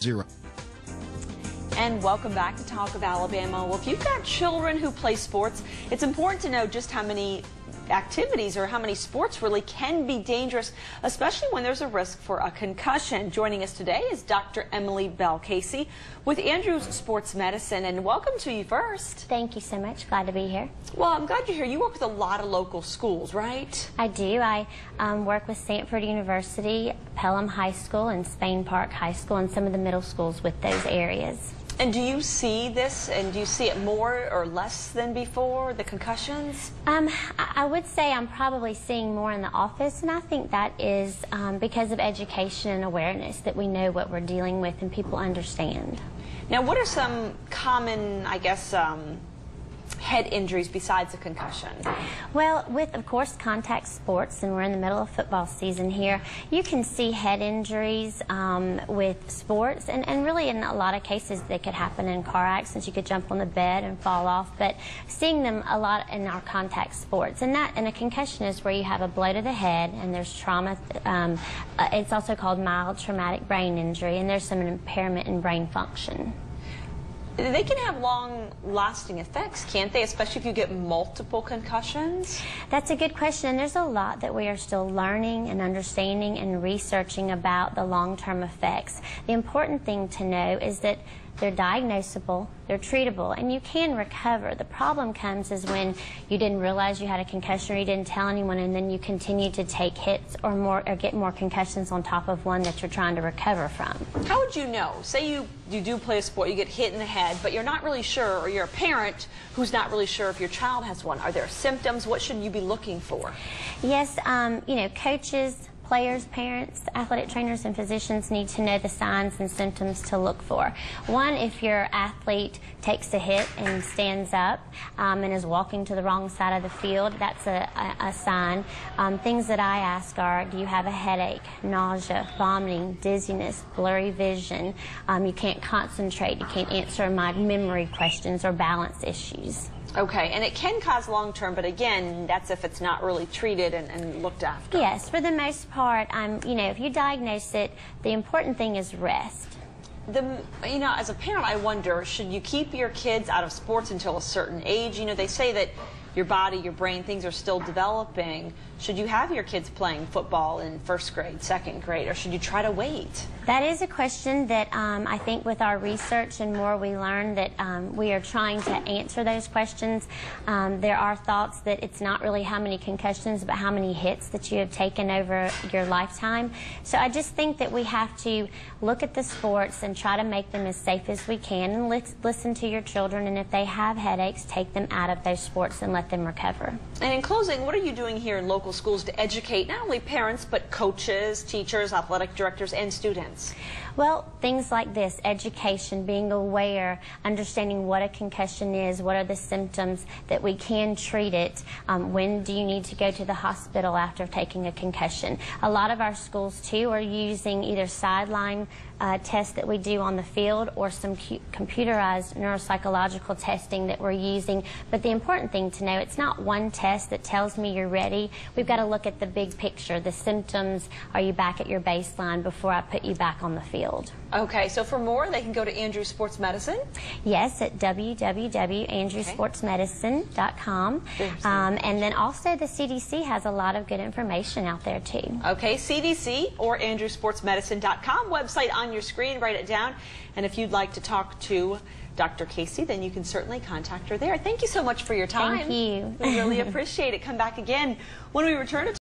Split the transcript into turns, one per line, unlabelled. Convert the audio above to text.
0.
And welcome back to Talk of Alabama. Well, if you've got children who play sports, it's important to know just how many activities or how many sports really can be dangerous, especially when there's a risk for a concussion. Joining us today is Dr. Emily Bell-Casey with Andrews Sports Medicine, and welcome to you first.
Thank you so much. Glad to be here.
Well, I'm glad you're here. You work with a lot of local schools, right?
I do. I work with Sanford University, Pelham High School, and Spain Park High School, and some of the middle schools with those areas.
And do you see this, and do you see it more or less than before, the concussions?
I would say I'm probably seeing more in the office, and I think that is because of education and awareness, that we know what we're dealing with and people understand.
Now, what are some common, I guess, head injuries besides a concussion?
Well, with, of course, contact sports, and we're in the middle of football season here, you can see head injuries with sports, and really in a lot of cases they could happen in car accidents. You could jump on the bed and fall off, but seeing them a lot in our contact sports. And a concussion is where you have a blow to the head and there's trauma. It's also called mild traumatic brain injury, and there's some impairment in brain function.
They can have long-lasting effects, can't they, especially if you get multiple concussions?
That's a good question, and there's a lot that we are still learning and understanding and researching about the long-term effects. The important thing to know is that they're diagnosable, they're treatable, and you can recover. The problem comes is when you didn't realize you had a concussion or you didn't tell anyone, and then you continue to take hits or get more concussions on top of one that you're trying to recover from.
How would you know? Say you do play a sport, you get hit in the head, but you're not really sure, or you're a parent who's not really sure if your child has one. Are there symptoms? What should you be looking for?
Yes, you know, coaches, players, parents, athletic trainers, and physicians need to know the signs and symptoms to look for. One, if your athlete takes a hit and stands up and is walking to the wrong side of the field, that's a sign. Things that I ask are, do you have a headache, nausea, vomiting, dizziness, blurry vision? You can't concentrate, you can't answer my memory questions or balance issues.
Okay, and it can cause long-term, but again, that's if it's not really treated and looked after.
Yes, for the most part, you know, if you diagnose it, the important thing is rest.
You know, as a parent, I wonder, should you keep your kids out of sports until a certain age? You know, they say that your body, your brain, things are still developing. Should you have your kids playing football in first grade, second grade, or should you try to wait?
That is a question that I think with our research and more we learn that we are trying to answer those questions. There are thoughts that it's not really how many concussions, but how many hits that you have taken over your lifetime. So I just think that we have to look at the sports and try to make them as safe as we can, and listen to your children, and if they have headaches, take them out of those sports and let them recover.
And in closing, what are you doing here in local schools to educate not only parents, but coaches, teachers, athletic directors, and students?
Well, things like this, education, being aware, understanding what a concussion is, what are the symptoms, that we can treat it, when do you need to go to the hospital after taking a concussion. A lot of our schools, too, are using either sideline tests that we do on the field or some computerized neuropsychological testing that we're using. But the important thing to know, it's not one test that tells me you're ready. We've got to look at the big picture, the symptoms. Are you back at your baseline before I put you back on the field?
Okay, so for more, they can go to Andrews Sports Medicine?
Yes, at www.andrewsportsmedicine.com. And then also the CDC has a lot of good information out there too.
Okay, CDC or andrewsportsmedicine.com website on your screen. Write it down. And if you'd like to talk to Dr. Casey, then you can certainly contact her there. Thank you so much for your time.
Thank you.
We really appreciate it. Come back again when we return to